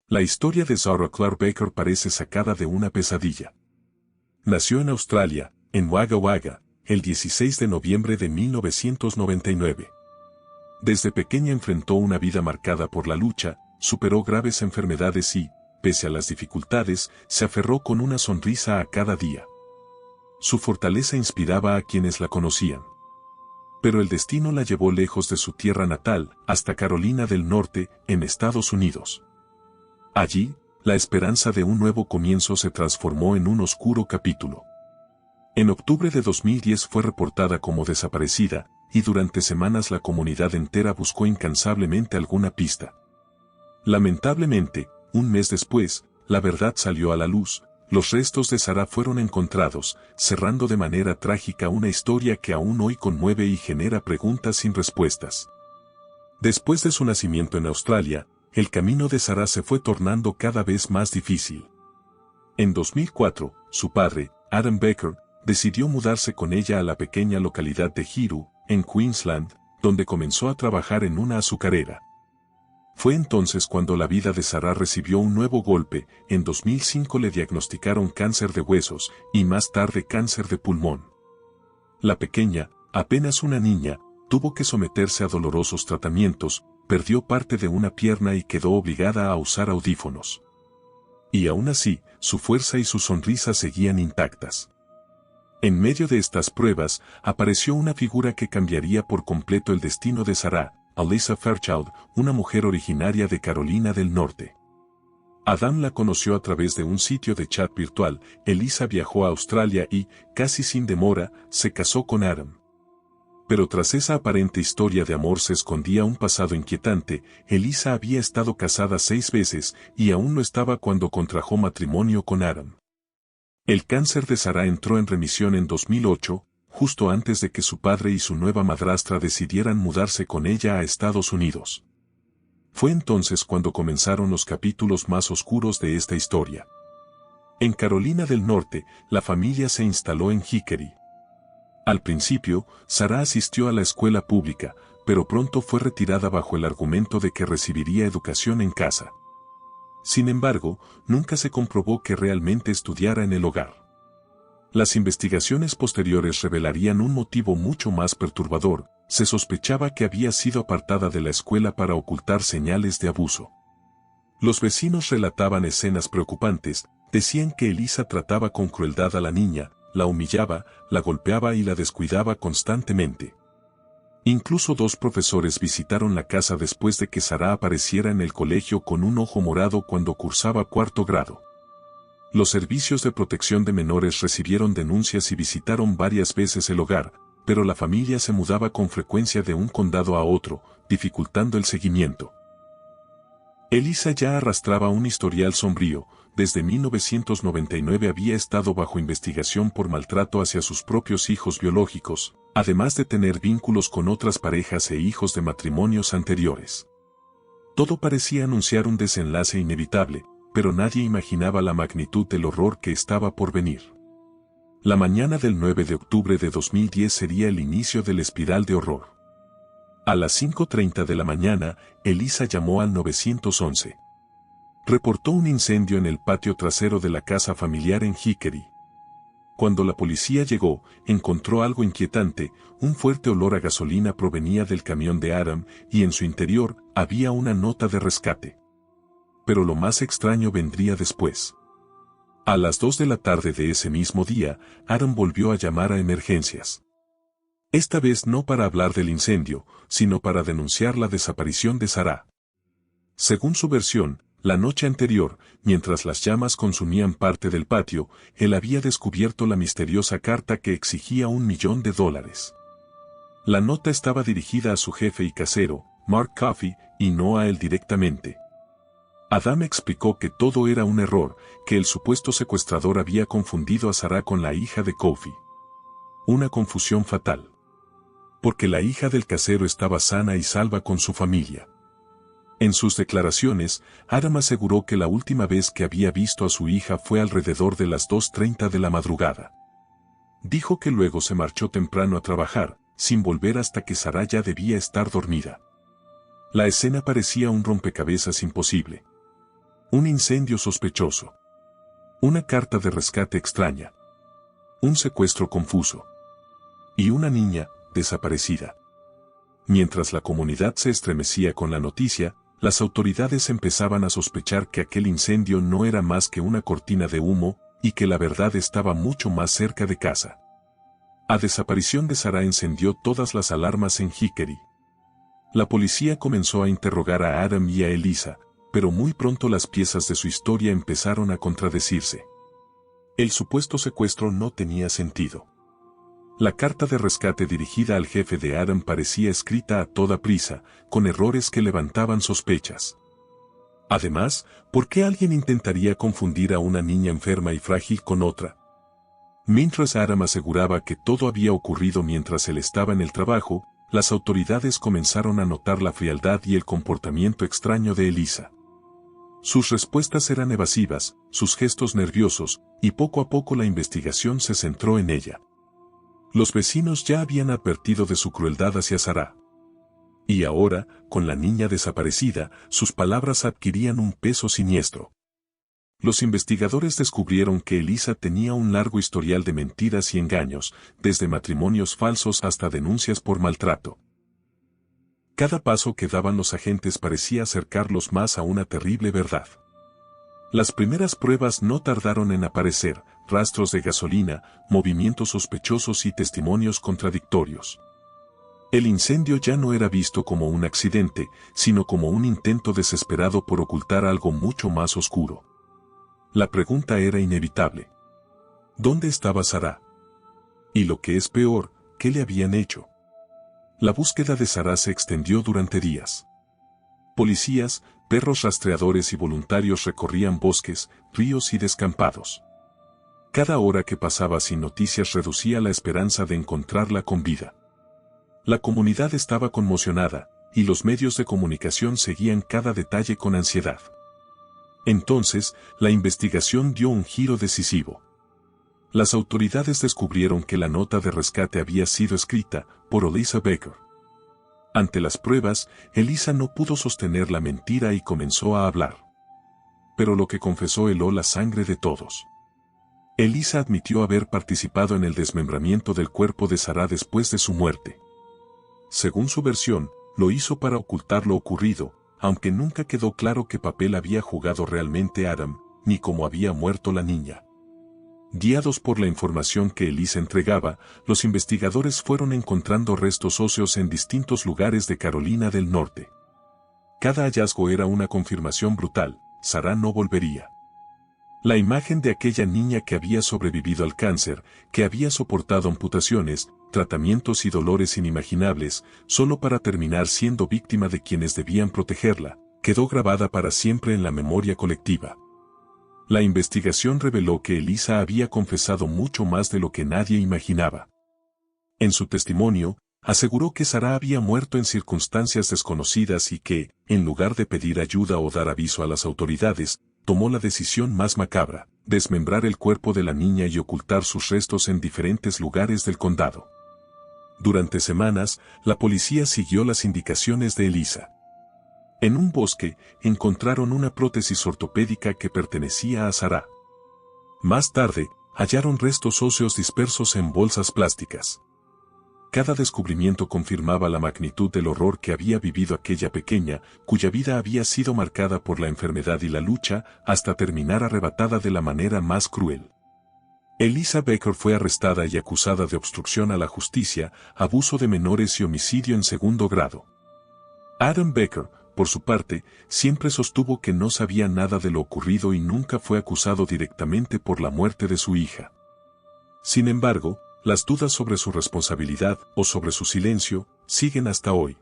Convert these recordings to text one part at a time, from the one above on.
La historia de Sarah Clark Baker parece sacada de una pesadilla. Nació en Australia, en Wagga Wagga, el 16 de noviembre de 1999. Desde pequeña enfrentó una vida marcada por la lucha, superó graves enfermedades y, pese a las dificultades, se aferró con una sonrisa a cada día. Su fortaleza inspiraba a quienes la conocían. Pero el destino la llevó lejos de su tierra natal, hasta Carolina del Norte, en Estados Unidos. Allí, la esperanza de un nuevo comienzo se transformó en un oscuro capítulo. En octubre de 2010 fue reportada como desaparecida, y durante semanas la comunidad entera buscó incansablemente alguna pista. Lamentablemente, un mes después, la verdad salió a la luz. Los restos de Sarah fueron encontrados, cerrando de manera trágica una historia que aún hoy conmueve y genera preguntas sin respuestas. Después de su nacimiento en Australia, el camino de Sarah se fue tornando cada vez más difícil. En 2004, su padre, Adam Baker, decidió mudarse con ella a la pequeña localidad de Hiru, en Queensland, donde comenzó a trabajar en una azucarera. Fue entonces cuando la vida de Sarah recibió un nuevo golpe. En 2005 le diagnosticaron cáncer de huesos y más tarde cáncer de pulmón. La pequeña, apenas una niña, tuvo que someterse a dolorosos tratamientos, perdió parte de una pierna y quedó obligada a usar audífonos. Y aún así, su fuerza y su sonrisa seguían intactas. En medio de estas pruebas, apareció una figura que cambiaría por completo el destino de Sarah, Alyssa Fairchild, una mujer originaria de Carolina del Norte. Adam la conoció a través de un sitio de chat virtual. Alyssa viajó a Australia y, casi sin demora, se casó con Adam. Pero tras esa aparente historia de amor se escondía un pasado inquietante. Alyssa había estado casada 6 veces y aún no estaba cuando contrajo matrimonio con Adam. El cáncer de Sarah entró en remisión en 2008, justo antes de que su padre y su nueva madrastra decidieran mudarse con ella a Estados Unidos. Fue entonces cuando comenzaron los capítulos más oscuros de esta historia. En Carolina del Norte, la familia se instaló en Hickory. Al principio, Sarah asistió a la escuela pública, pero pronto fue retirada bajo el argumento de que recibiría educación en casa. Sin embargo, nunca se comprobó que realmente estudiara en el hogar. Las investigaciones posteriores revelarían un motivo mucho más perturbador. Se sospechaba que había sido apartada de la escuela para ocultar señales de abuso. Los vecinos relataban escenas preocupantes. Decían que Alyssa trataba con crueldad a la niña, la humillaba, la golpeaba y la descuidaba constantemente. Incluso 2 profesores visitaron la casa después de que Sarah apareciera en el colegio con un ojo morado cuando cursaba 4º grado. Los servicios de protección de menores recibieron denuncias y visitaron varias veces el hogar, pero la familia se mudaba con frecuencia de un condado a otro, dificultando el seguimiento. Alyssa ya arrastraba un historial sombrío. Desde 1999 había estado bajo investigación por maltrato hacia sus propios hijos biológicos, además de tener vínculos con otras parejas e hijos de matrimonios anteriores. Todo parecía anunciar un desenlace inevitable, pero nadie imaginaba la magnitud del horror que estaba por venir. La mañana del 9 de octubre de 2010 sería el inicio de la espiral de horror. A las 5:30 de la mañana, Alyssa llamó al 911. Reportó un incendio en el patio trasero de la casa familiar en Hickory. Cuando la policía llegó, encontró algo inquietante. Un fuerte olor a gasolina provenía del camión de Adam y en su interior había una nota de rescate. Pero lo más extraño vendría después. A las 2 de la tarde de ese mismo día, Adam volvió a llamar a emergencias. Esta vez no para hablar del incendio, sino para denunciar la desaparición de Sarah. Según su versión, la noche anterior, mientras las llamas consumían parte del patio, él había descubierto la misteriosa carta que exigía $1 millón. La nota estaba dirigida a su jefe y casero, Mark Coffey, y no a él directamente. Adam explicó que todo era un error, que el supuesto secuestrador había confundido a Sarah con la hija de Coffey. Una confusión fatal. Porque la hija del casero estaba sana y salva con su familia. En sus declaraciones, Adam aseguró que la última vez que había visto a su hija fue alrededor de las 2:30 de la madrugada. Dijo que luego se marchó temprano a trabajar, sin volver hasta que Sarah ya debía estar dormida. La escena parecía un rompecabezas imposible. Un incendio sospechoso. Una carta de rescate extraña. Un secuestro confuso. Y una niña, desaparecida. Mientras la comunidad se estremecía con la noticia, las autoridades empezaban a sospechar que aquel incendio no era más que una cortina de humo y que la verdad estaba mucho más cerca de casa. La desaparición de Sarah encendió todas las alarmas en Hickory. La policía comenzó a interrogar a Adam y a Elisa, pero muy pronto las piezas de su historia empezaron a contradecirse. El supuesto secuestro no tenía sentido. La carta de rescate dirigida al jefe de Adam parecía escrita a toda prisa, con errores que levantaban sospechas. Además, ¿por qué alguien intentaría confundir a una niña enferma y frágil con otra? Mientras Adam aseguraba que todo había ocurrido mientras él estaba en el trabajo, las autoridades comenzaron a notar la frialdad y el comportamiento extraño de Elisa. Sus respuestas eran evasivas, sus gestos nerviosos, y poco a poco la investigación se centró en ella. Los vecinos ya habían advertido de su crueldad hacia Sarah. Y ahora, con la niña desaparecida, sus palabras adquirían un peso siniestro. Los investigadores descubrieron que Elisa tenía un largo historial de mentiras y engaños, desde matrimonios falsos hasta denuncias por maltrato. Cada paso que daban los agentes parecía acercarlos más a una terrible verdad. Las primeras pruebas no tardaron en aparecer, rastros de gasolina, movimientos sospechosos y testimonios contradictorios. El incendio ya no era visto como un accidente, sino como un intento desesperado por ocultar algo mucho más oscuro. La pregunta era inevitable. ¿Dónde estaba Sarah? Y lo que es peor, ¿qué le habían hecho? La búsqueda de Sarah se extendió durante días. Policías, perros rastreadores y voluntarios recorrían bosques, ríos y descampados. Cada hora que pasaba sin noticias reducía la esperanza de encontrarla con vida. La comunidad estaba conmocionada, y los medios de comunicación seguían cada detalle con ansiedad. Entonces, la investigación dio un giro decisivo. Las autoridades descubrieron que la nota de rescate había sido escrita por Elisa Baker. Ante las pruebas, Elisa no pudo sostener la mentira y comenzó a hablar. Pero lo que confesó heló la sangre de todos. Elisa admitió haber participado en el desmembramiento del cuerpo de Sarah después de su muerte. Según su versión, lo hizo para ocultar lo ocurrido, aunque nunca quedó claro qué papel había jugado realmente Adam, ni cómo había muerto la niña. Guiados por la información que Elisa entregaba, los investigadores fueron encontrando restos óseos en distintos lugares de Carolina del Norte. Cada hallazgo era una confirmación brutal: Sarah no volvería. La imagen de aquella niña que había sobrevivido al cáncer, que había soportado amputaciones, tratamientos y dolores inimaginables, solo para terminar siendo víctima de quienes debían protegerla, quedó grabada para siempre en la memoria colectiva. La investigación reveló que Elisa había confesado mucho más de lo que nadie imaginaba. En su testimonio, aseguró que Sarah había muerto en circunstancias desconocidas y que, en lugar de pedir ayuda o dar aviso a las autoridades, tomó la decisión más macabra: desmembrar el cuerpo de la niña y ocultar sus restos en diferentes lugares del condado. Durante semanas, la policía siguió las indicaciones de Elisa. En un bosque, encontraron una prótesis ortopédica que pertenecía a Sarah. Más tarde, hallaron restos óseos dispersos en bolsas plásticas. Cada descubrimiento confirmaba la magnitud del horror que había vivido aquella pequeña, cuya vida había sido marcada por la enfermedad y la lucha, hasta terminar arrebatada de la manera más cruel. Elisa Baker fue arrestada y acusada de obstrucción a la justicia, abuso de menores y homicidio en segundo grado. Adam Baker, por su parte, siempre sostuvo que no sabía nada de lo ocurrido y nunca fue acusado directamente por la muerte de su hija. Sin embargo, las dudas sobre su responsabilidad o sobre su silencio siguen hasta hoy.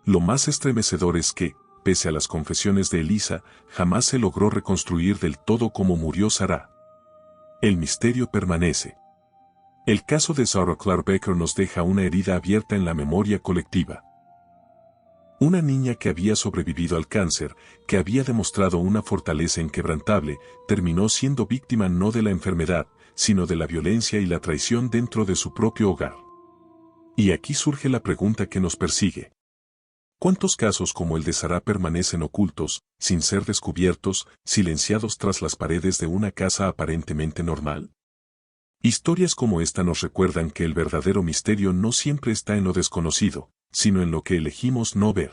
Lo más estremecedor es que, pese a las confesiones de Elisa, jamás se logró reconstruir del todo cómo murió Sarah. El misterio permanece. El caso de Sarah Clark Baker nos deja una herida abierta en la memoria colectiva. Una niña que había sobrevivido al cáncer, que había demostrado una fortaleza inquebrantable, terminó siendo víctima no de la enfermedad, sino de la violencia y la traición dentro de su propio hogar. Y aquí surge la pregunta que nos persigue. ¿Cuántos casos como el de Sara permanecen ocultos, sin ser descubiertos, silenciados tras las paredes de una casa aparentemente normal? Historias como esta nos recuerdan que el verdadero misterio no siempre está en lo desconocido, sino en lo que elegimos no ver.